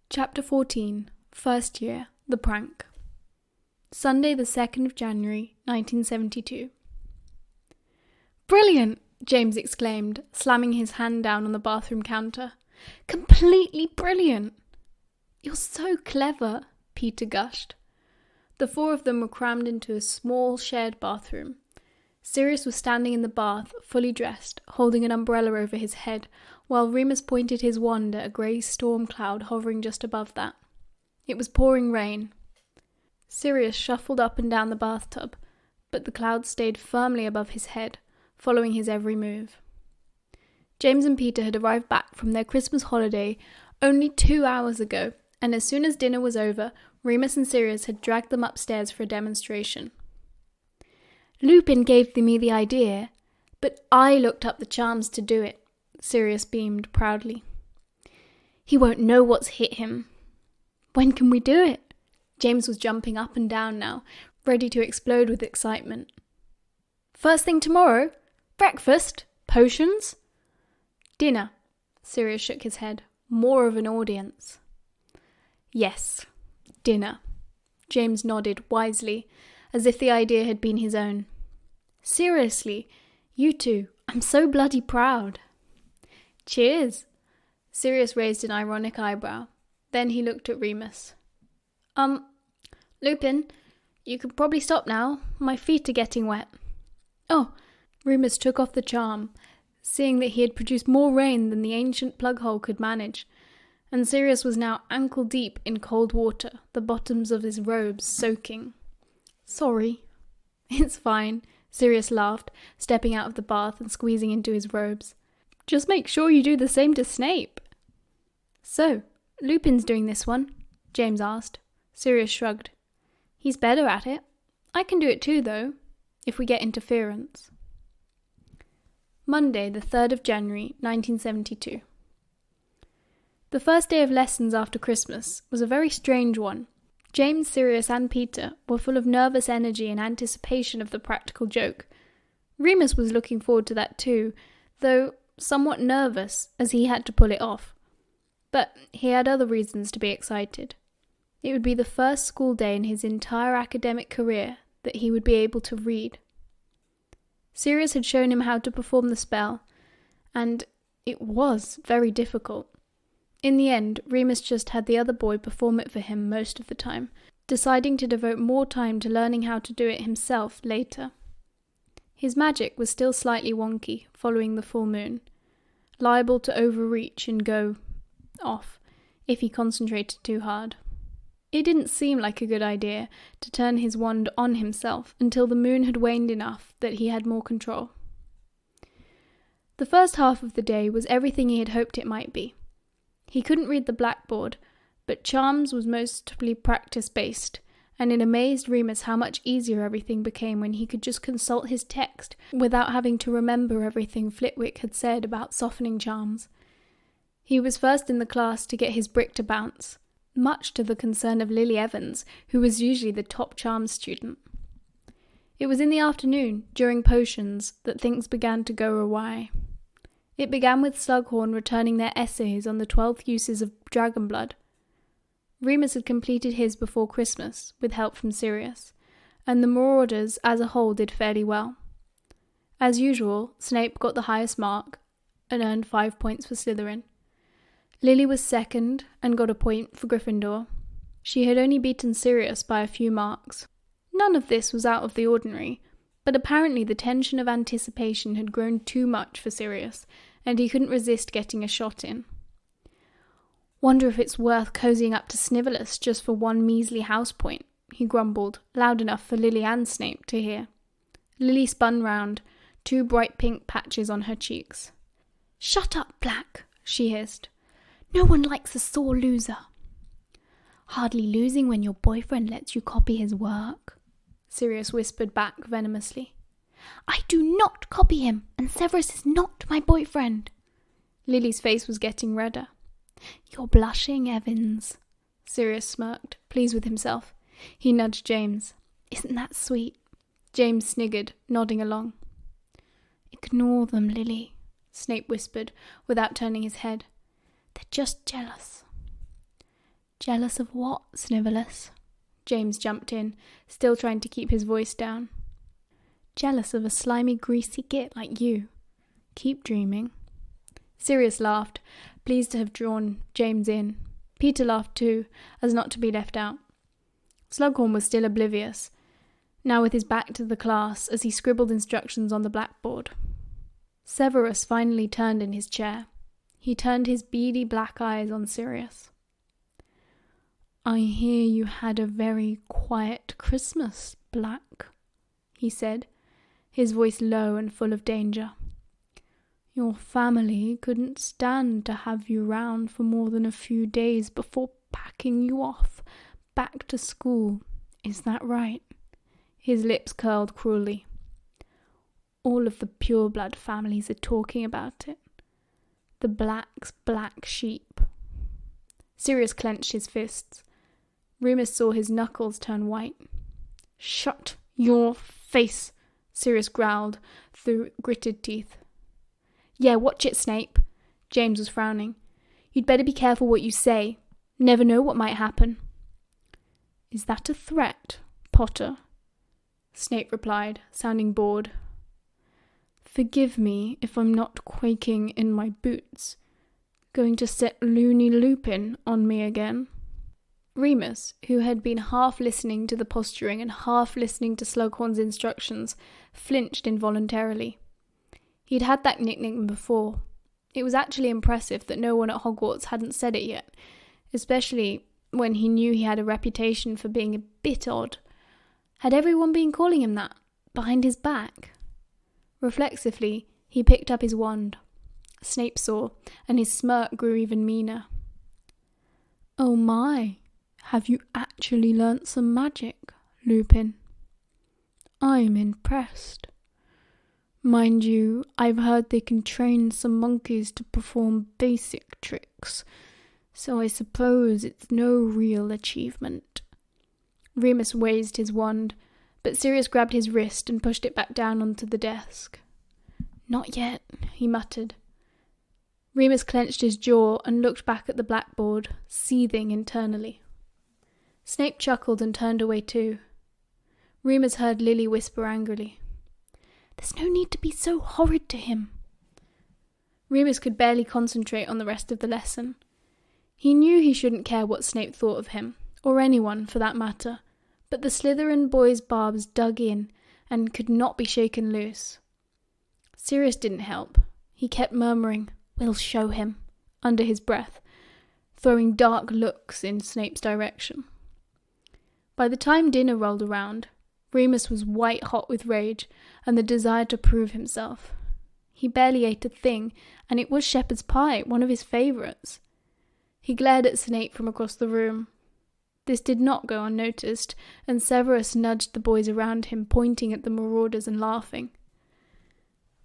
Chapter 14, First Year, The Prank. Sunday the 2nd of January, 1972. "Brilliant!" James exclaimed, slamming his hand down on the bathroom counter. "Completely brilliant!" "You're so clever," Peter gushed. The four of them were crammed into a small shared bathroom. Sirius was standing in the bath, fully dressed, holding an umbrella over his head, while Remus pointed his wand at a grey storm cloud hovering just above that. It was pouring rain. Sirius shuffled up and down the bathtub, but the cloud stayed firmly above his head, following his every move. James and Peter had arrived back from their Christmas holiday only 2 hours ago, and as soon as dinner was over, Remus and Sirius had dragged them upstairs for a demonstration. "Lupin gave me the idea, but I looked up the charms to do it," Sirius beamed proudly. "He won't know what's hit him." "When can we do it?" James was jumping up and down now, ready to explode with excitement. "First thing tomorrow? Breakfast? Potions?" "Dinner." Sirius shook his head. "More of an audience." "Yes, dinner." James nodded wisely, as if the idea had been his own. "Seriously, you two, I'm so bloody proud." "Cheers." Sirius raised an ironic eyebrow. Then he looked at Remus. Lupin, you could probably stop now. My feet are getting wet." "Oh." Remus took off the charm, seeing that he had produced more rain than the ancient plug hole could manage, and Sirius was now ankle deep in cold water, the bottoms of his robes soaking. "Sorry." "It's fine," Sirius laughed, stepping out of the bath and squeezing into his robes. "Just make sure you do the same to Snape." "So, Lupin's doing this one?" James asked. Sirius shrugged. "He's better at it. I can do it too, though, if we get interference." Monday, the 3rd of January, 1972. The first day of lessons after Christmas was a very strange one. James, Sirius, and Peter were full of nervous energy and anticipation of the practical joke. Remus was looking forward to that too, though somewhat nervous as he had to pull it off. But he had other reasons to be excited. It would be the first school day in his entire academic career that he would be able to read. Sirius had shown him how to perform the spell, and it was very difficult. In the end, Remus just had the other boy perform it for him most of the time, deciding to devote more time to learning how to do it himself later. His magic was still slightly wonky following the full moon, liable to overreach and go off if he concentrated too hard. It didn't seem like a good idea to turn his wand on himself until the moon had waned enough that he had more control. The first half of the day was everything he had hoped it might be. He couldn't read the blackboard, but charms was mostly practice-based, and it amazed Remus how much easier everything became when he could just consult his text without having to remember everything Flitwick had said about softening charms. He was first in the class to get his brick to bounce, much to the concern of Lily Evans, who was usually the top charms student. It was in the afternoon, during potions, that things began to go awry. It began with Slughorn returning their essays on the 12 uses of dragon blood. Remus had completed his before Christmas, with help from Sirius, and the Marauders as a whole did fairly well. As usual, Snape got the highest mark, and earned 5 points for Slytherin. Lily was second, and got a point for Gryffindor. She had only beaten Sirius by a few marks. None of this was out of the ordinary, but apparently the tension of anticipation had grown too much for Sirius, and he couldn't resist getting a shot in. "Wonder if it's worth cozying up to Snivellus just for one measly house point," he grumbled, loud enough for Lily and Snape to hear. Lily spun round, 2 bright pink patches on her cheeks. "Shut up, Black," she hissed. "No one likes a sore loser." "Hardly losing when your boyfriend lets you copy his work," Sirius whispered back venomously. "I do not copy him, and Severus is not my boyfriend." Lily's face was getting redder. "You're blushing, Evans." Sirius smirked, pleased with himself. He nudged James. "Isn't that sweet?" James sniggered, nodding along. "Ignore them, Lily," Snape whispered, without turning his head. "They're just jealous." Jealous of what, Snivellus? James jumped in, still trying to keep his voice down. Jealous of a slimy, greasy git like you. Keep dreaming. Sirius laughed, pleased to have drawn James in. Peter laughed too, as not to be left out. Slughorn was still oblivious, now with his back to the class as he scribbled instructions on the blackboard. Severus finally turned in his chair. He turned his beady black eyes on Sirius. I hear you had a very quiet Christmas, Black, he said, his voice low and full of danger. Your family couldn't stand to have you round for more than a few days before packing you off back to school. Is that right? His lips curled cruelly. All of the pureblood families are talking about it. The Black's black sheep. Sirius clenched his fists. Remus saw his knuckles turn white. Shut your face, Sirius growled through gritted teeth. Yeah, watch it, Snape. James was frowning. You'd better be careful what you say. Never know what might happen. Is that a threat, Potter? Snape replied, sounding bored. Forgive me if I'm not quaking in my boots. Going to set Loony Lupin on me again? Remus, who had been half listening to the posturing and half listening to Slughorn's instructions, flinched involuntarily. He'd had that nickname before. It was actually impressive that no one at Hogwarts hadn't said it yet, especially when he knew he had a reputation for being a bit odd. Had everyone been calling him that, behind his back? Reflexively, he picked up his wand. Snape saw, and his smirk grew even meaner. Oh my, have you actually learnt some magic, Lupin? I'm impressed. Mind you, I've heard they can train some monkeys to perform basic tricks, so I suppose it's no real achievement. Remus raised his wand, but Sirius grabbed his wrist and pushed it back down onto the desk. Not yet, he muttered. Remus clenched his jaw and looked back at the blackboard, seething internally. Snape chuckled and turned away too. Remus heard Lily whisper angrily, There's no need to be so horrid to him. Remus could barely concentrate on the rest of the lesson. He knew he shouldn't care what Snape thought of him, or anyone for that matter, but the Slytherin boy's barbs dug in and could not be shaken loose. Sirius didn't help. He kept murmuring, We'll show him, under his breath, throwing dark looks in Snape's direction. By the time dinner rolled around, Remus was white-hot with rage and the desire to prove himself. He barely ate a thing, and it was shepherd's pie, one of his favourites. He glared at Snape from across the room. This did not go unnoticed, and Severus nudged the boys around him, pointing at the marauders and laughing.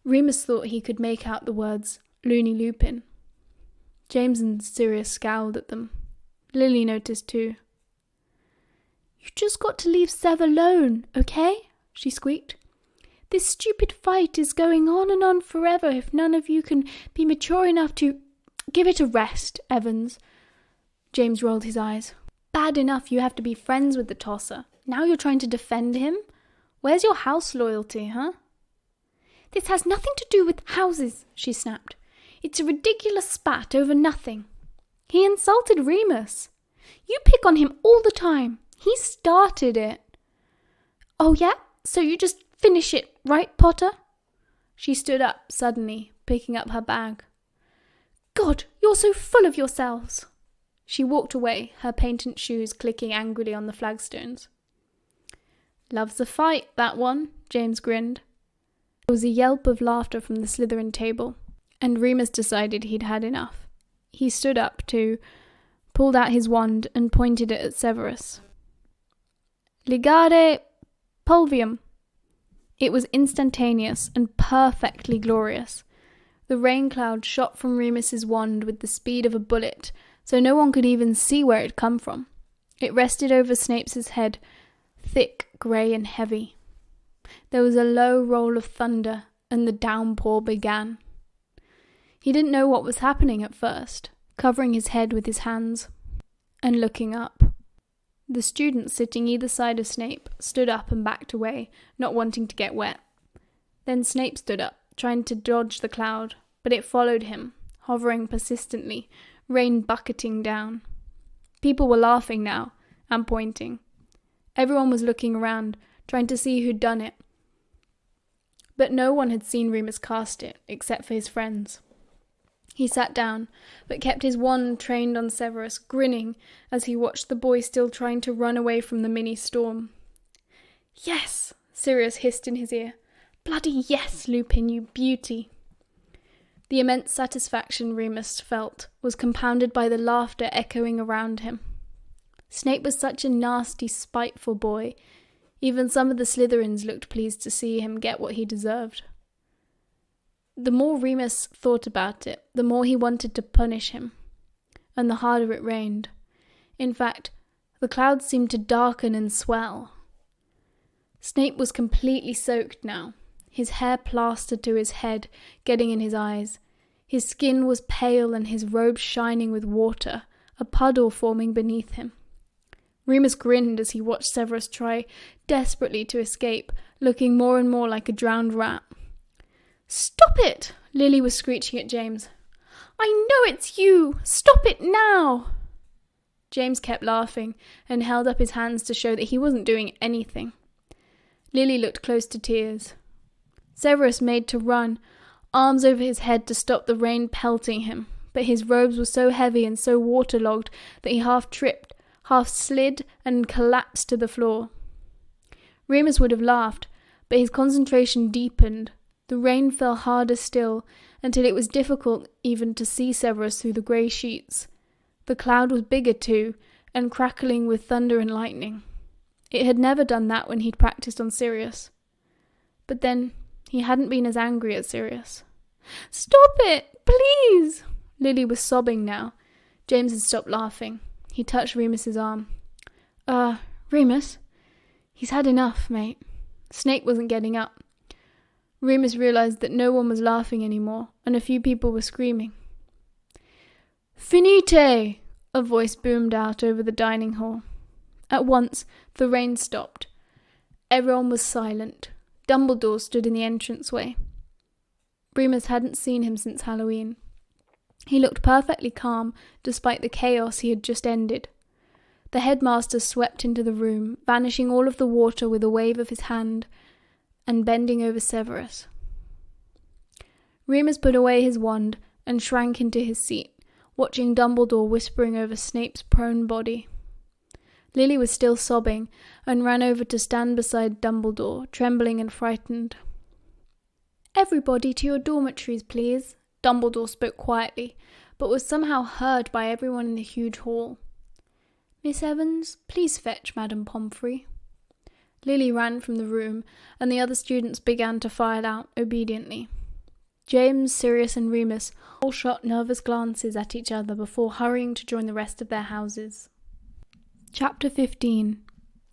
Remus thought he could make out the words, Loony Lupin. James and Sirius scowled at them. Lily noticed too. You just got to leave Sev alone, okay? She squeaked. This stupid fight is going on and on forever if none of you can be mature enough to... Give it a rest, Evans. James rolled his eyes. Bad enough you have to be friends with the tosser. Now you're trying to defend him? Where's your house loyalty, huh? This has nothing to do with houses, she snapped. It's a ridiculous spat over nothing. He insulted Remus. You pick on him all the time. He started it. Oh yeah? So you just finish it, right, Potter? She stood up suddenly, picking up her bag. God, you're so full of yourselves. She walked away, her patent shoes clicking angrily on the flagstones. Loves a fight, that one, James grinned. There was a yelp of laughter from the Slytherin table, and Remus decided he'd had enough. He stood up too, pulled out his wand and pointed it at Severus. Ligare pulvium. It was instantaneous and perfectly glorious. The rain cloud shot from Remus's wand with the speed of a bullet, so no one could even see where it had come from. It rested over Snape's head, thick, grey and heavy. There was a low roll of thunder, and the downpour began. He didn't know what was happening at first, covering his head with his hands. and looking up. The students sitting either side of Snape stood up and backed away, not wanting to get wet. Then Snape stood up, trying to dodge the cloud, but it followed him, hovering persistently, rain bucketing down. People were laughing now, and pointing. Everyone was looking around, trying to see who'd done it. But no one had seen Remus cast it, except for his friends. He sat down, but kept his wand trained on Severus, grinning as he watched the boy still trying to run away from the mini-storm. "Yes!" Sirius hissed in his ear. "Bloody yes, Lupin, you beauty!" The immense satisfaction Remus felt was compounded by the laughter echoing around him. Snape was such a nasty, spiteful boy. Even some of the Slytherins looked pleased to see him get what he deserved. The more Remus thought about it, the more he wanted to punish him, and the harder it rained. In fact, the clouds seemed to darken and swell. Snape was completely soaked now, his hair plastered to his head, getting in his eyes. His skin was pale and his robe shining with water, a puddle forming beneath him. Remus grinned as he watched Severus try desperately to escape, looking more and more like a drowned rat. "Stop it!" Lily was screeching at James. "I know it's you! Stop it now!" James kept laughing and held up his hands to show that he wasn't doing anything. Lily looked close to tears. Severus made to run, arms over his head to stop the rain pelting him, but his robes were so heavy and so waterlogged that he half tripped, half slid and collapsed to the floor. Remus would have laughed, but his concentration deepened. The rain fell harder still, until it was difficult even to see Severus through the grey sheets. The cloud was bigger too, and crackling with thunder and lightning. It had never done that when he'd practiced on Sirius. But then he hadn't been as angry at Sirius. "Stop it, please!" Lily was sobbing now. James had stopped laughing. He touched Remus's arm. Remus? He's had enough, mate." Snape wasn't getting up. Remus realised that no one was laughing anymore, and a few people were screaming. "Finite!" a voice boomed out over the dining hall. At once, the rain stopped. Everyone was silent. Dumbledore stood in the entranceway. Remus hadn't seen him since Halloween. He looked perfectly calm, despite the chaos he had just ended. The headmaster swept into the room, vanishing all of the water with a wave of his hand, and bending over Severus. Remus put away his wand and shrank into his seat, watching Dumbledore whispering over Snape's prone body. Lily was still sobbing and ran over to stand beside Dumbledore, trembling and frightened. "Everybody to your dormitories, please," Dumbledore spoke quietly, but was somehow heard by everyone in the huge hall. "Miss Evans, please fetch Madame Pomfrey." Lily ran from the room, and the other students began to file out obediently. James, Sirius and Remus all shot nervous glances at each other before hurrying to join the rest of their houses. Chapter 15.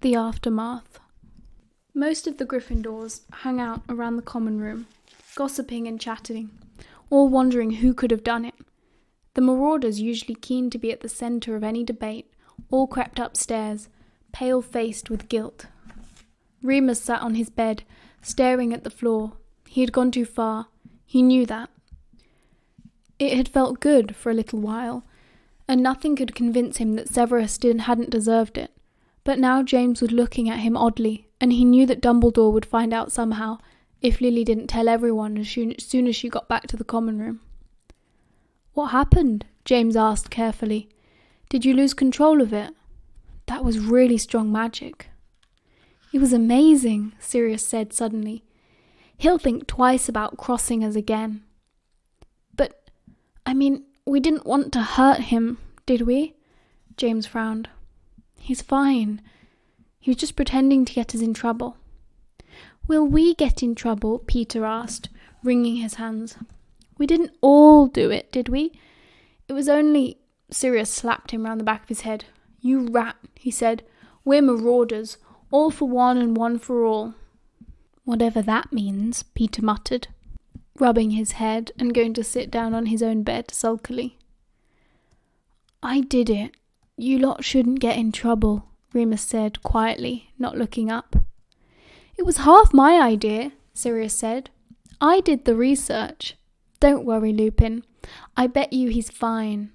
The Aftermath. Most of the Gryffindors hung out around the common room, gossiping and chatting, all wondering who could have done it. The Marauders, usually keen to be at the centre of any debate, all crept upstairs, pale-faced with guilt. Remus sat on his bed, staring at the floor. He had gone too far. He knew that. It had felt good for a little while, and nothing could convince him that Severus hadn't deserved it. But now James was looking at him oddly, and he knew that Dumbledore would find out somehow, if Lily didn't tell everyone as soon as she got back to the common room. "What happened?" James asked carefully. "Did you lose control of it? That was really strong magic." "It was amazing," Sirius said suddenly. "He'll think twice about crossing us again." "But, we didn't want to hurt him, did we?" James frowned. "He's fine. He was just pretending to get us in trouble." "Will we get in trouble?" Peter asked, wringing his hands. "We didn't all do it, did we? It was only—" Sirius slapped him round the back of his head. "You rat," he said. "We're Marauders, all for one and one for all." "Whatever that means," Peter muttered, rubbing his head and going to sit down on his own bed sulkily. "I did it," You lot shouldn't get in trouble, Remus said quietly, not looking up. It was half my idea, Sirius said. I did the research. Don't worry, Lupin. I bet you he's fine.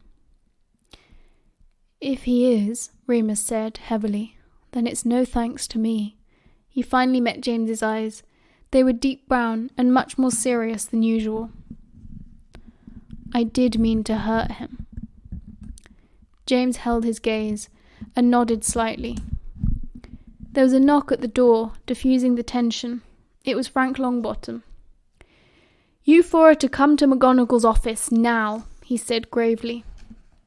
If he is, Remus said heavily, then it's no thanks to me. He finally met James's eyes. They were deep brown and much more serious than usual. I did mean to hurt him. James held his gaze and nodded slightly. There was a knock at the door, diffusing the tension. It was Frank Longbottom. You four are to come to McGonagall's office now, he said gravely.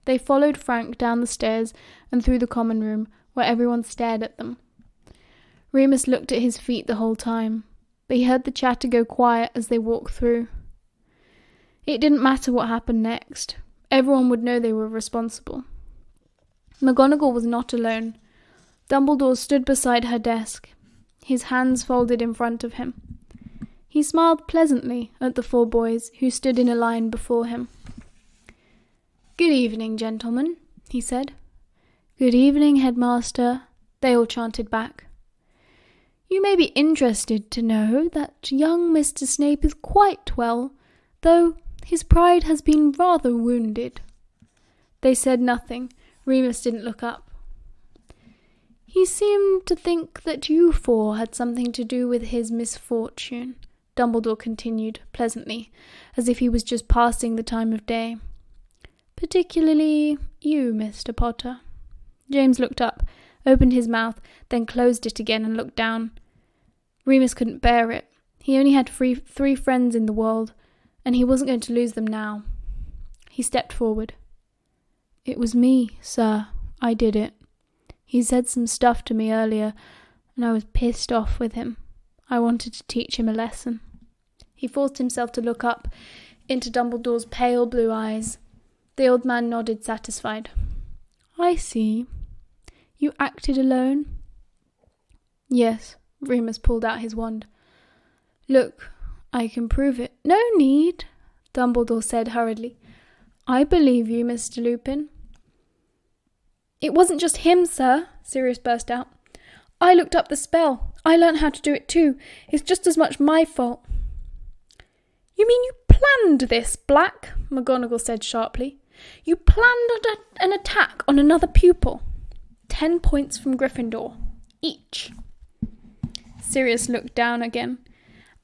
They followed Frank down the stairs and through the common room, where everyone stared at them. Remus looked at his feet the whole time, but he heard the chatter go quiet as they walked through. It didn't matter what happened next. Everyone would know they were responsible. McGonagall was not alone. Dumbledore stood beside her desk, his hands folded in front of him. He smiled pleasantly at the four boys who stood in a line before him. Good evening, gentlemen, he said. Good evening, Headmaster, they all chanted back. You may be interested to know that young Mr. Snape is quite well, though his pride has been rather wounded. They said nothing. Remus didn't look up. He seemed to think that you four had something to do with his misfortune, Dumbledore continued pleasantly, as if he was just passing the time of day. Particularly you, Mr. Potter. James looked up, opened his mouth, then closed it again and looked down. Remus couldn't bear it. He only had three friends in the world, and he wasn't going to lose them now. He stepped forward. It was me, sir. I did it. He said some stuff to me earlier, and I was pissed off with him. I wanted to teach him a lesson. He forced himself to look up into Dumbledore's pale blue eyes. The old man nodded, satisfied. I see. You acted alone? Yes, Remus pulled out his wand. Look, I can prove it. No need, Dumbledore said hurriedly. I believe you, Mr. Lupin. It wasn't just him, sir, Sirius burst out. I looked up the spell. I learnt how to do it too. It's just as much my fault. You mean you planned this, Black? McGonagall said sharply. You planned an attack on another pupil. 10 points from Gryffindor. Each. Sirius looked down again.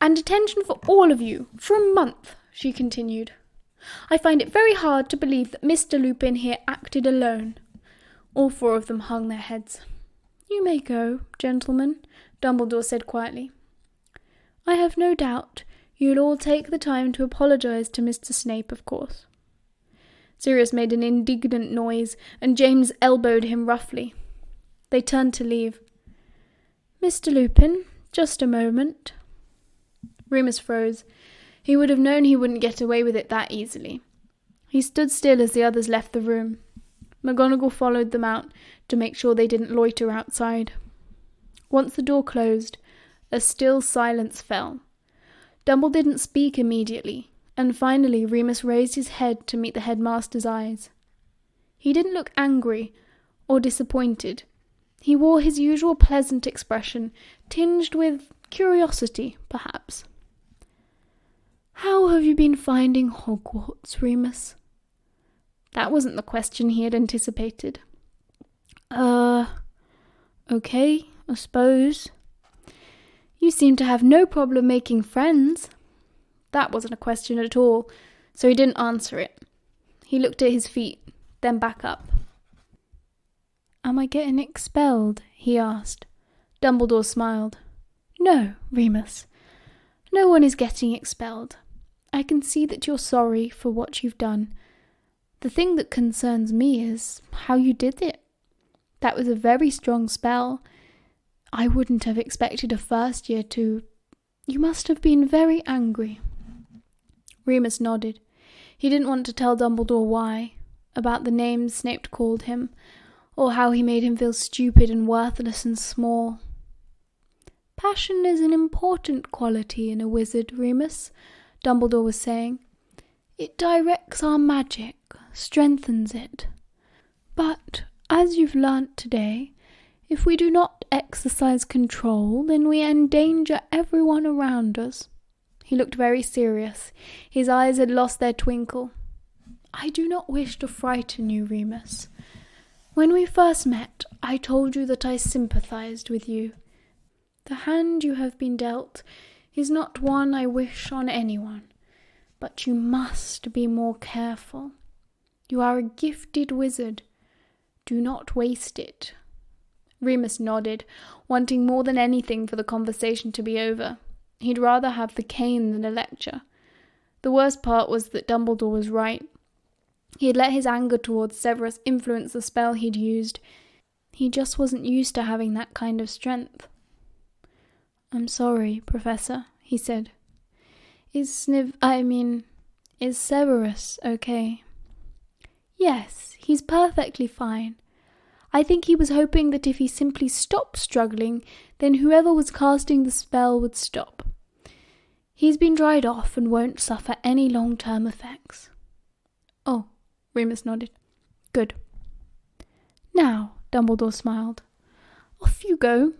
And detention for all of you, for a month, she continued. I find it very hard to believe that Mr. Lupin here acted alone. All four of them hung their heads. You may go, gentlemen, Dumbledore said quietly. I have no doubt you'll all take the time to apologise to Mr. Snape, of course. Sirius made an indignant noise, and James elbowed him roughly. They turned to leave. Mr. Lupin, just a moment. Remus froze. He would have known he wouldn't get away with it that easily. He stood still as the others left the room. McGonagall followed them out to make sure they didn't loiter outside. Once the door closed, a still silence fell. Dumbledore didn't speak immediately, and finally Remus raised his head to meet the headmaster's eyes. He didn't look angry or disappointed. He wore his usual pleasant expression, tinged with curiosity, perhaps. How have you been finding Hogwarts, Remus? That wasn't the question he had anticipated. Okay, I suppose. You seem to have no problem making friends. That wasn't a question at all, so he didn't answer it. He looked at his feet, then back up. Am I getting expelled? He asked. Dumbledore smiled. No, Remus. No one is getting expelled. I can see that you're sorry for what you've done. The thing that concerns me is how you did it. That was a very strong spell. I wouldn't have expected a first year to... You must have been very angry. Remus nodded. He didn't want to tell Dumbledore why, about the names Snape called him, or how he made him feel stupid and worthless and small. Passion is an important quality in a wizard, Remus, Dumbledore was saying. It directs our magic, strengthens it. But As you've learnt today, if we do not exercise control, then we endanger everyone around us." He looked very serious. His eyes had lost their twinkle. "I do not wish to frighten you, Remus. When we first met, I told you that I sympathized with you. The hand you have been dealt is not one I wish on anyone, but you must be more careful. You are a gifted wizard. Do not waste it." Remus nodded, wanting more than anything for the conversation to be over. He'd rather have the cane than a lecture. The worst part was that Dumbledore was right. He had let his anger towards Severus influence the spell he'd used. He just wasn't used to having that kind of strength. "I'm sorry, Professor," he said. Is Severus okay?" "Yes, he's perfectly fine. I think he was hoping that if he simply stopped struggling, then whoever was casting the spell would stop. He's been dried off and won't suffer any long-term effects." "Oh," Remus nodded. "Good." "Now," Dumbledore smiled, "off you go.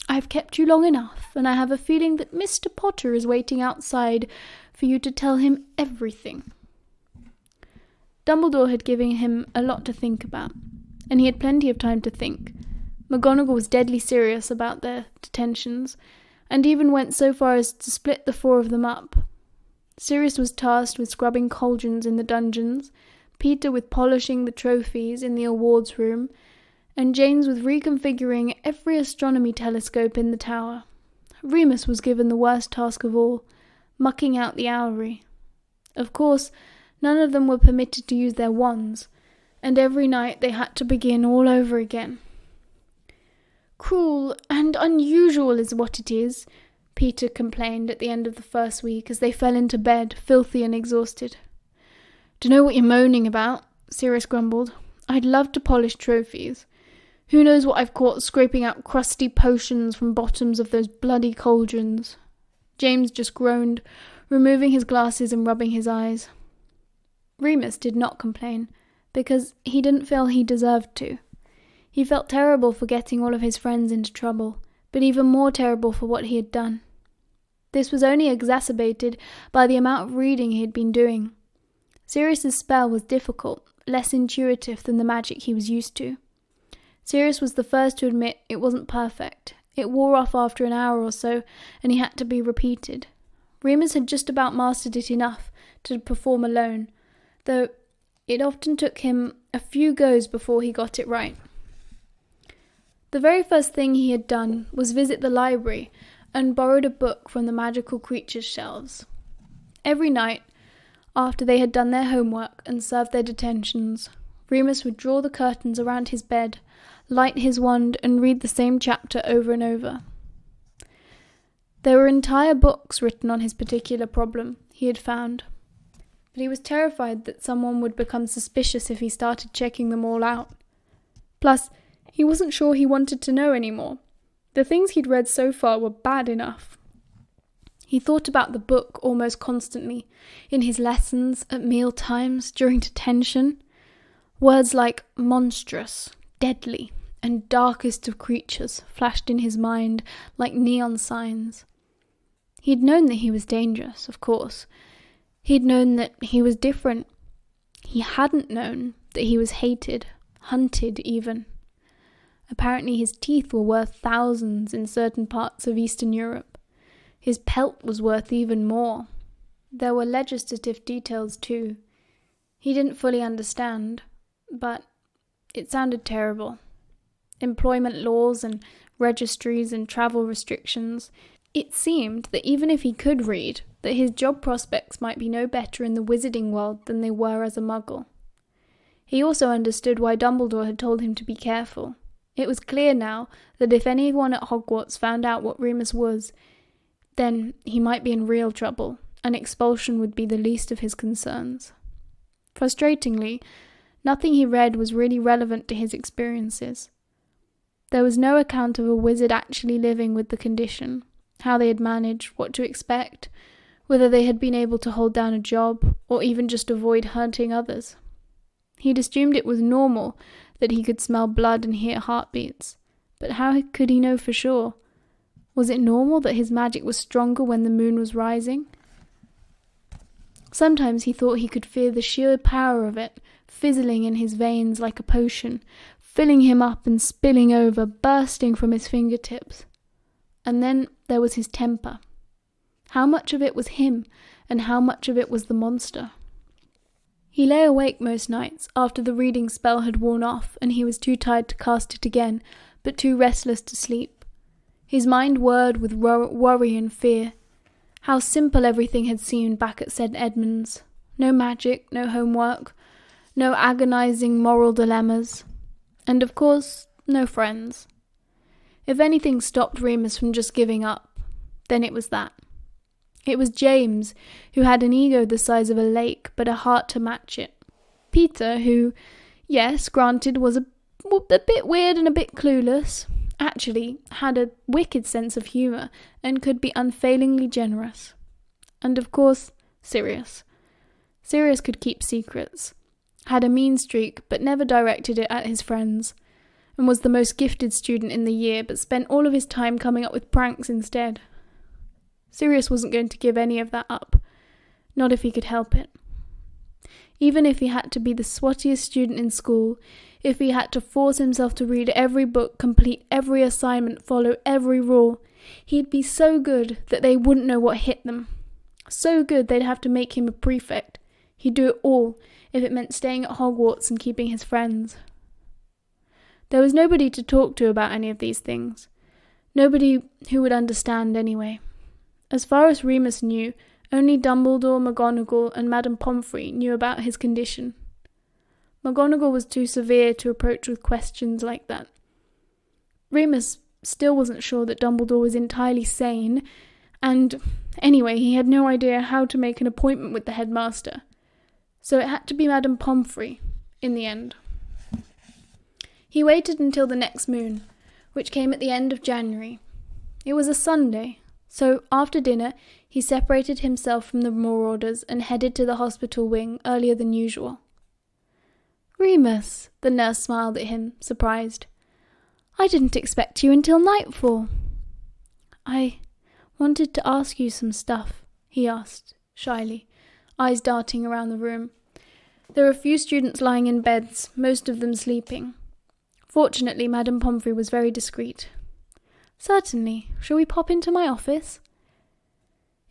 I've kept you long enough, and I have a feeling that Mr. Potter is waiting outside for you to tell him everything." Dumbledore had given him a lot to think about, and he had plenty of time to think. McGonagall was deadly serious about their detentions, and even went so far as to split the four of them up. Sirius was tasked with scrubbing cauldrons in the dungeons, Peter with polishing the trophies in the awards room, and James with reconfiguring every astronomy telescope in the tower. Remus was given the worst task of all, mucking out the owlery. Of course, none of them were permitted to use their wands, and every night they had to begin all over again. "Cruel and unusual is what it is," Peter complained at the end of the first week as they fell into bed, filthy and exhausted. "Dunno what you're moaning about," Sirius grumbled. "I'd love to polish trophies. Who knows what I've caught scraping out crusty potions from bottoms of those bloody cauldrons." James just groaned, removing his glasses and rubbing his eyes. Remus did not complain, because he didn't feel he deserved to. He felt terrible for getting all of his friends into trouble, but even more terrible for what he had done. This was only exacerbated by the amount of reading he had been doing. Sirius's spell was difficult, less intuitive than the magic he was used to. Sirius was the first to admit it wasn't perfect. It wore off after an hour or so, and he had to be repeated. Remus had just about mastered it enough to perform alone, though it often took him a few goes before he got it right. The very first thing he had done was visit the library and borrowed a book from the magical creatures shelves. Every night, after they had done their homework and served their detentions, Remus would draw the curtains around his bed, light his wand, and read the same chapter over and over. There were entire books written on his particular problem, he had found, but he was terrified that someone would become suspicious if he started checking them all out. Plus, he wasn't sure he wanted to know anymore. The things he'd read so far were bad enough. He thought about the book almost constantly, in his lessons, at meal times, during detention. Words like monstrous, deadly, and darkest of creatures flashed in his mind like neon signs. He'd known that he was dangerous, of course. He'd known that he was different. He hadn't known that he was hated, hunted even. Apparently his teeth were worth thousands in certain parts of Eastern Europe. His pelt was worth even more. There were legislative details too. He didn't fully understand, but it sounded terrible. Employment laws and registries and travel restrictions. It seemed that even if he could read, that his job prospects might be no better in the wizarding world than they were as a muggle. He also understood why Dumbledore had told him to be careful. It was clear now that if anyone at Hogwarts found out what Remus was, then he might be in real trouble, and expulsion would be the least of his concerns. Frustratingly, nothing he read was really relevant to his experiences. There was no account of a wizard actually living with the condition, how they had managed, what to expect, whether they had been able to hold down a job, or even just avoid hurting others. He'd assumed it was normal that he could smell blood and hear heartbeats. But how could he know for sure? Was it normal that his magic was stronger when the moon was rising? Sometimes he thought he could feel the sheer power of it, fizzling in his veins like a potion, filling him up and spilling over, bursting from his fingertips. And then there was his temper. How much of it was him, and how much of it was the monster? He lay awake most nights after the reading spell had worn off, and he was too tired to cast it again, but too restless to sleep. His mind whirred with worry and fear. How simple everything had seemed back at St. Edmund's. No magic, no homework, no agonizing moral dilemmas. And of course, no friends. If anything stopped Remus from just giving up, then it was that. It was James, who had an ego the size of a lake, but a heart to match it. Peter, who, yes, granted, was a bit weird and a bit clueless, actually had a wicked sense of humour and could be unfailingly generous. And of course, Sirius. Sirius could keep secrets, had a mean streak but never directed it at his friends, and was the most gifted student in the year but spent all of his time coming up with pranks instead. Sirius wasn't going to give any of that up, not if he could help it. Even if he had to be the swottiest student in school, if he had to force himself to read every book, complete every assignment, follow every rule, he'd be so good that they wouldn't know what hit them. So good they'd have to make him a prefect. He'd do it all, if it meant staying at Hogwarts and keeping his friends. There was nobody to talk to about any of these things. Nobody who would understand anyway. As far as Remus knew, only Dumbledore, McGonagall, and Madame Pomfrey knew about his condition. McGonagall was too severe to approach with questions like that. Remus still wasn't sure that Dumbledore was entirely sane, and anyway, he had no idea how to make an appointment with the headmaster. So it had to be Madame Pomfrey, in the end. He waited until the next moon, which came at the end of January. It was a Sunday, so after dinner he separated himself from the marauders and headed to the hospital wing earlier than usual. "Remus," the nurse smiled at him, surprised. "I didn't expect you until nightfall." "I wanted to ask you some stuff," he asked, shyly, eyes darting around the room. There were a few students lying in beds, most of them sleeping. Fortunately, Madame Pomfrey was very discreet. "Certainly. Shall we pop into my office?"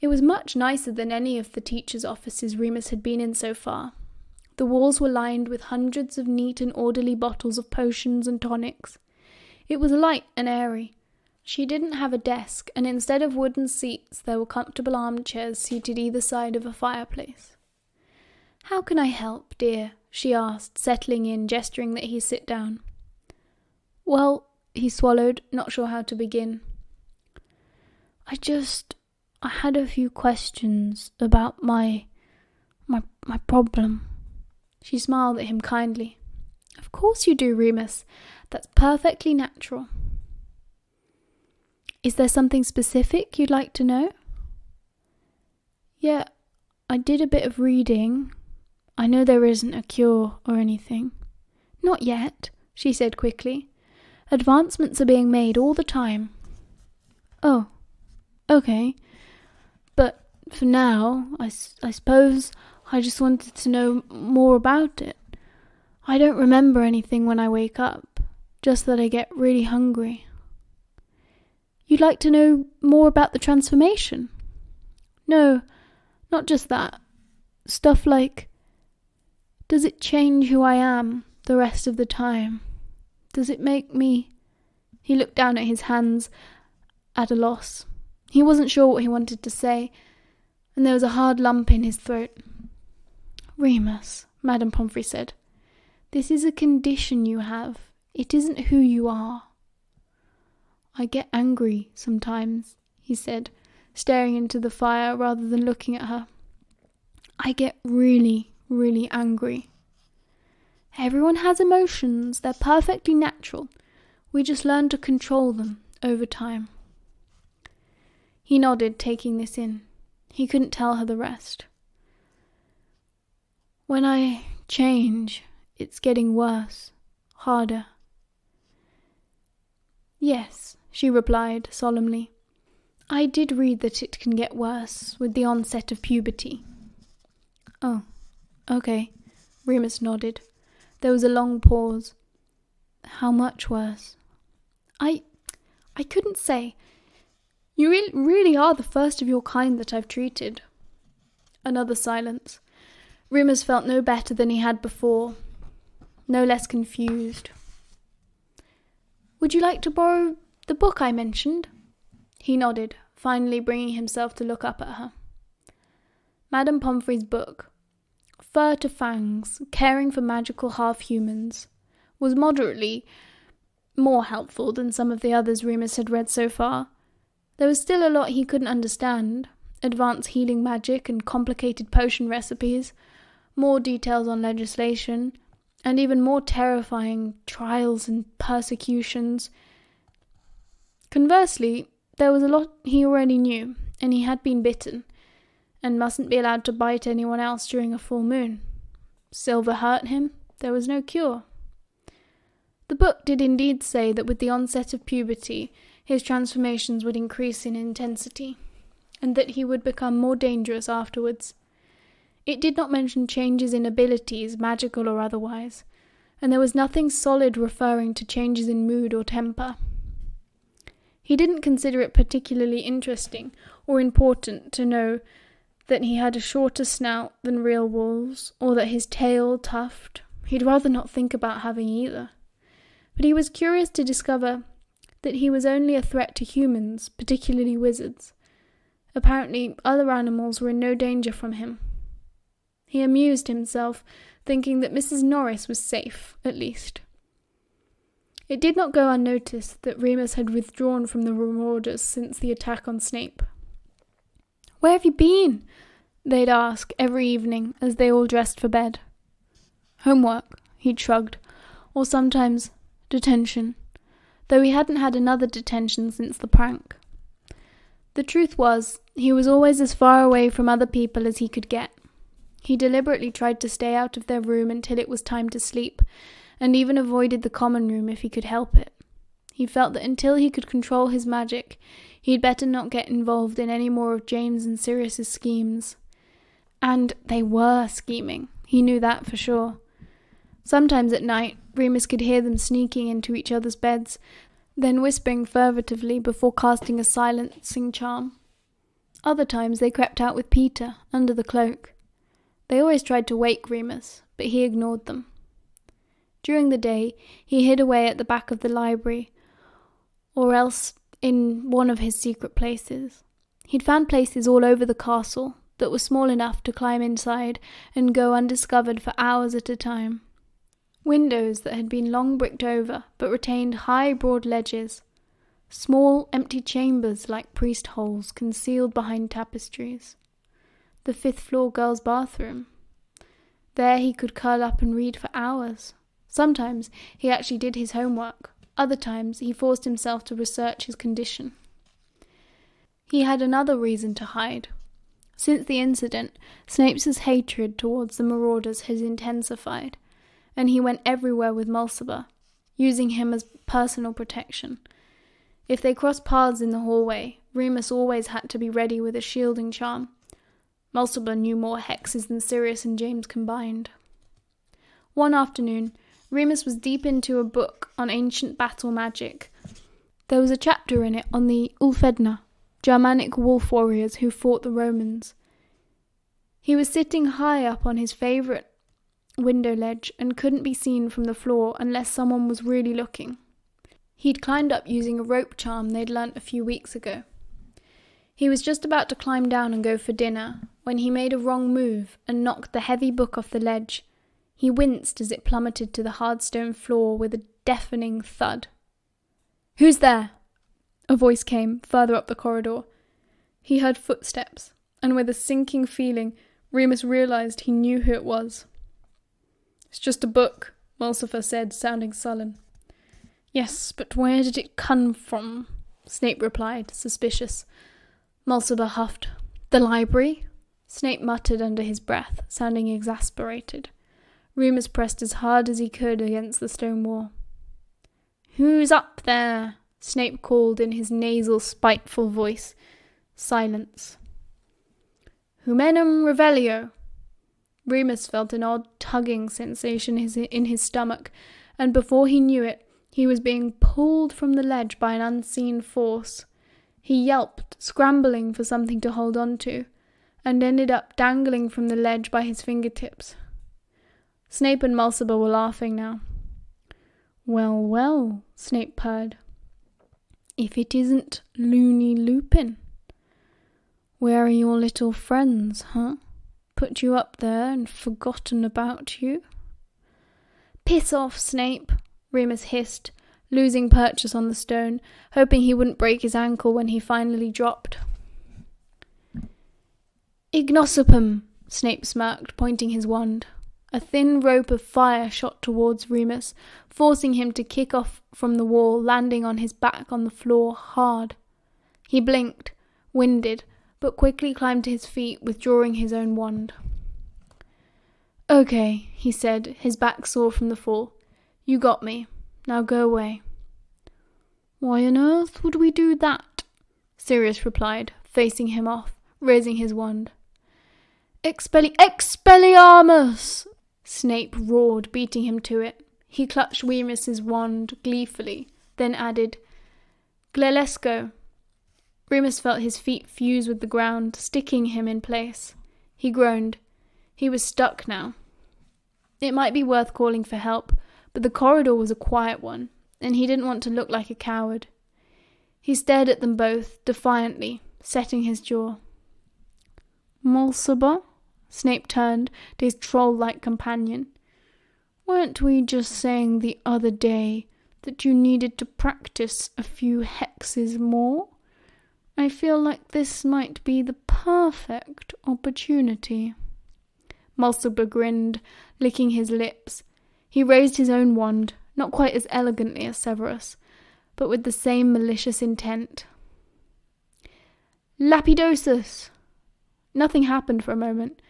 It was much nicer than any of the teachers' offices Remus had been in so far. The walls were lined with hundreds of neat and orderly bottles of potions and tonics. It was light and airy. She didn't have a desk, and instead of wooden seats, there were comfortable armchairs seated either side of a fireplace. "How can I help, dear?" she asked, settling in, gesturing that he sit down. "Well," he swallowed, not sure how to begin. I had a few questions about my problem." She smiled at him kindly. "Of course you do, Remus. That's perfectly natural." "Is there something specific you'd like to know?" "Yeah, I did a bit of reading. I know there isn't a cure or anything." "Not yet," she said quickly. "Advancements are being made all the time." "Oh, okay. But for now, I suppose I just wanted to know more about it. I don't remember anything when I wake up, just that I get really hungry." "You'd like to know more about the transformation?" "No, not just that. Stuff like, does it change who I am the rest of the time? Does it make me—" He looked down at his hands, at a loss. He wasn't sure what he wanted to say, and there was a hard lump in his throat. "Remus," Madame Pomfrey said, "this is a condition you have. It isn't who you are." "I get angry sometimes," he said, staring into the fire rather than looking at her. "I get really, really angry." "Everyone has emotions. They're perfectly natural. We just learn to control them over time." He nodded, taking this in. He couldn't tell her the rest. "When I change, it's getting worse. harder. "Yes," she replied solemnly. "I did read that it can get worse with the onset of puberty." "Oh, okay," Remus nodded. There was a long pause. "How much worse?" I couldn't say. You really are the first of your kind that I've treated." Another silence. Remus felt no better than he had before, no less confused. "Would you like to borrow the book I mentioned?" He nodded, finally bringing himself to look up at her. Madame Pomfrey's book, Fur to Fangs, Caring for Magical Half-Humans, was moderately more helpful than some of the others Remus had read so far. There was still a lot he couldn't understand: advanced healing magic and complicated potion recipes, more details on legislation, and even more terrifying trials and persecutions. Conversely, there was a lot he already knew, and he had been bitten, and mustn't be allowed to bite anyone else during a full moon. Silver hurt him, there was no cure. The book did indeed say that with the onset of puberty, his transformations would increase in intensity, and that he would become more dangerous afterwards. It did not mention changes in abilities, magical or otherwise, and there was nothing solid referring to changes in mood or temper. He didn't consider it particularly interesting or important to know that he had a shorter snout than real wolves, or that his tail tuft. He'd rather not think about having either. But he was curious to discover that he was only a threat to humans, particularly wizards. Apparently, other animals were in no danger from him. He amused himself, thinking that Mrs. Norris was safe, at least. It did not go unnoticed that Remus had withdrawn from the Marauders since the attack on Snape. "Where have you been?" they'd ask every evening as they all dressed for bed. "Homework," he'd shrugged, or sometimes detention, though he hadn't had another detention since the prank. The truth was, he was always as far away from other people as he could get. He deliberately tried to stay out of their room until it was time to sleep, and even avoided the common room if he could help it. He felt that until he could control his magic, he'd better not get involved in any more of James and Sirius's schemes. And they were scheming, he knew that for sure. Sometimes at night, Remus could hear them sneaking into each other's beds, then whispering furtively before casting a silencing charm. Other times they crept out with Peter, under the cloak. They always tried to wake Remus, but he ignored them. During the day, he hid away at the back of the library, or else in one of his secret places. He'd found places all over the castle that were small enough to climb inside and go undiscovered for hours at a time. Windows that had been long bricked over, but retained high, broad ledges. Small, empty chambers like priest holes concealed behind tapestries. The 5th-floor girls' bathroom. There he could curl up and read for hours. Sometimes he actually did his homework. Other times he forced himself to research his condition. He had another reason to hide. Since the incident, Snape's hatred towards the Marauders has intensified, and he went everywhere with Mulciber, using him as personal protection. If they crossed paths in the hallway, Remus always had to be ready with a shielding charm. Mulciber knew more hexes than Sirius and James combined. One afternoon, Remus was deep into a book on ancient battle magic. There was a chapter in it on the Ulfedna, Germanic wolf warriors who fought the Romans. He was sitting high up on his favourite window ledge and couldn't be seen from the floor unless someone was really looking. He'd climbed up using a rope charm they'd learnt a few weeks ago. He was just about to climb down and go for dinner when he made a wrong move and knocked the heavy book off the ledge. He winced as it plummeted to the hard stone floor with a deafening thud. "Who's there?" a voice came further up the corridor. He heard footsteps, and with a sinking feeling, Remus realised he knew who it was. "It's just a book," Mulciber said, sounding sullen. "Yes, but where did it come from?" Snape replied, suspicious. Mulciber huffed. "The library?" Snape muttered under his breath, sounding exasperated. Remus pressed as hard as he could against the stone wall. "Who's up there?" Snape called in his nasal, spiteful voice. Silence. "Humenum Revelio." Remus felt an odd tugging sensation in his stomach, and before he knew it, he was being pulled from the ledge by an unseen force. He yelped, scrambling for something to hold on to, and ended up dangling from the ledge by his fingertips. Snape and Mulciber were laughing now. "Well, well," Snape purred. "If it isn't Loony Lupin. Where are your little friends, huh? Put you up there and forgotten about you?" "Piss off, Snape," Remus hissed, losing purchase on the stone, hoping he wouldn't break his ankle when he finally dropped. "Ignosopum," Snape smirked, pointing his wand. A thin rope of fire shot towards Remus, forcing him to kick off from the wall, landing on his back on the floor hard. He blinked, winded, but quickly climbed to his feet, withdrawing his own wand. "Okay," he said, his back sore from the fall. "You got me. Now go away." "Why on earth would we do that?" Sirius replied, facing him off, raising his wand. Expelliarmus! Snape roared, beating him to it. He clutched Remus's wand gleefully, then added, "Glelesco." Remus felt his feet fuse with the ground, sticking him in place. He groaned. He was stuck now. It might be worth calling for help, but the corridor was a quiet one, and he didn't want to look like a coward. He stared at them both, defiantly, setting his jaw. "Mulciber?" Snape turned to his troll-like companion. "Weren't we just saying the other day that you needed to practice a few hexes more? I feel like this might be the perfect opportunity." Mulciber grinned, licking his lips. He raised his own wand, not quite as elegantly as Severus, but with the same malicious intent. "Lapidosus!" Nothing happened for a moment,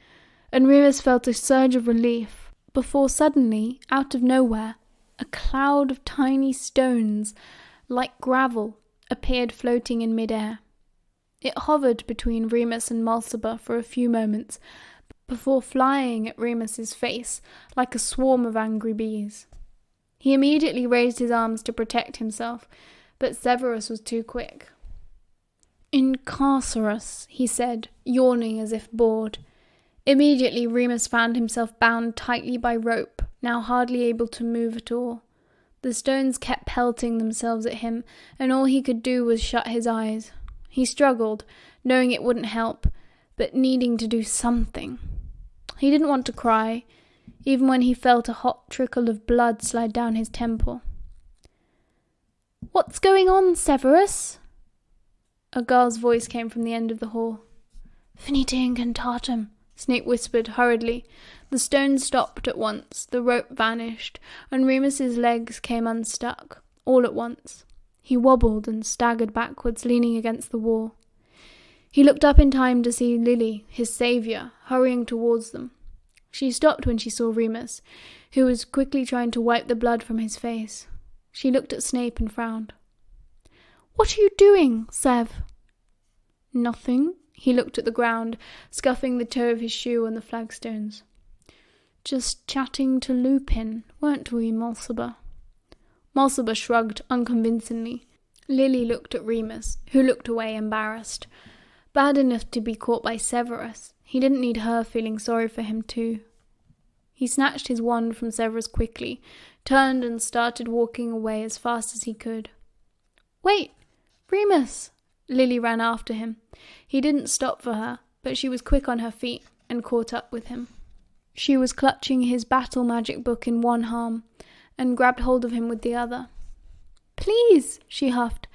and Remus felt a surge of relief, before suddenly, out of nowhere, a cloud of tiny stones, like gravel, appeared floating in mid-air. It hovered between Remus and Mulciber for a few moments, before flying at Remus's face like a swarm of angry bees. He immediately raised his arms to protect himself, but Severus was too quick. "Incarcerus," he said, yawning as if bored. Immediately Remus found himself bound tightly by rope, now hardly able to move at all. The stones kept pelting themselves at him, and all he could do was shut his eyes. He struggled, knowing it wouldn't help, but needing to do something. He didn't want to cry, even when he felt a hot trickle of blood slide down his temple. "What's going on, Severus?" A girl's voice came from the end of the hall. "Finite incantatem," Snape whispered hurriedly. The stone stopped at once, the rope vanished, and Remus's legs came unstuck, all at once. He wobbled and staggered backwards, leaning against the wall. He looked up in time to see Lily, his saviour, hurrying towards them. She stopped when she saw Remus, who was quickly trying to wipe the blood from his face. She looked at Snape and frowned. "What are you doing, Sev?" "Nothing." He looked at the ground, scuffing the toe of his shoe on the flagstones. "Just chatting to Lupin, weren't we, Mulciber?" Mulciber shrugged unconvincingly. Lily looked at Remus, who looked away embarrassed. Bad enough to be caught by Severus. He didn't need her feeling sorry for him too. He snatched his wand from Severus quickly, turned and started walking away as fast as he could. "Wait! Remus!" Lily ran after him. He didn't stop for her, but she was quick on her feet and caught up with him. She was clutching his battle magic book in one arm and grabbed hold of him with the other. "Please!" she huffed.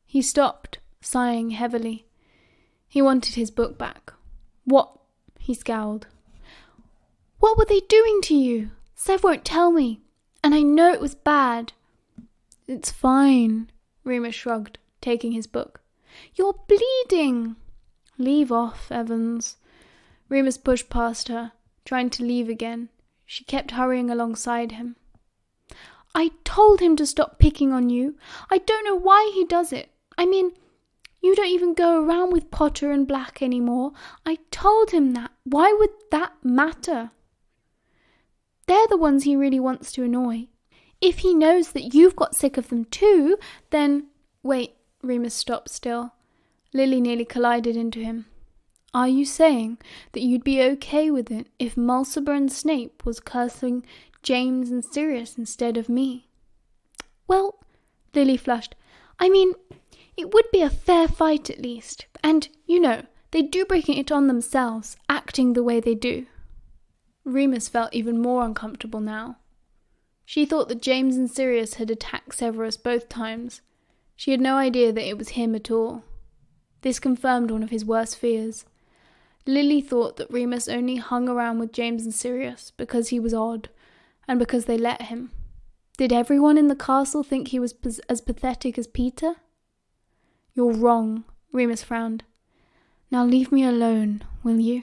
He stopped, sighing heavily. He wanted his book back. "What?" he scowled. "What were they doing to you? Sev won't tell me, and I know it was bad." "It's fine," Remus shrugged, taking his book. "You're bleeding." "Leave off, Evans." Remus pushed past her, trying to leave again. She kept hurrying alongside him. I told him to stop picking on you. I don't know why he does it. I mean, you don't even go around with Potter and Black anymore. I told him that. Why would that matter? They're the ones he really wants to annoy. If he knows that you've got sick of them too, then... Wait, Remus stopped still. Lily nearly collided into him. Are you saying that you'd be okay with it if Mulciber and Snape was cursing James and Sirius instead of me? Well, Lily flushed. I mean, it would be a fair fight at least. And, they do bring it on themselves, acting the way they do. Remus felt even more uncomfortable now. She thought that James and Sirius had attacked Severus both times. She had no idea that it was him at all. This confirmed one of his worst fears. Lily thought that Remus only hung around with James and Sirius because he was odd, and because they let him. Did everyone in the castle think he was as pathetic as Peter? You're wrong, Remus frowned. Now leave me alone, will you?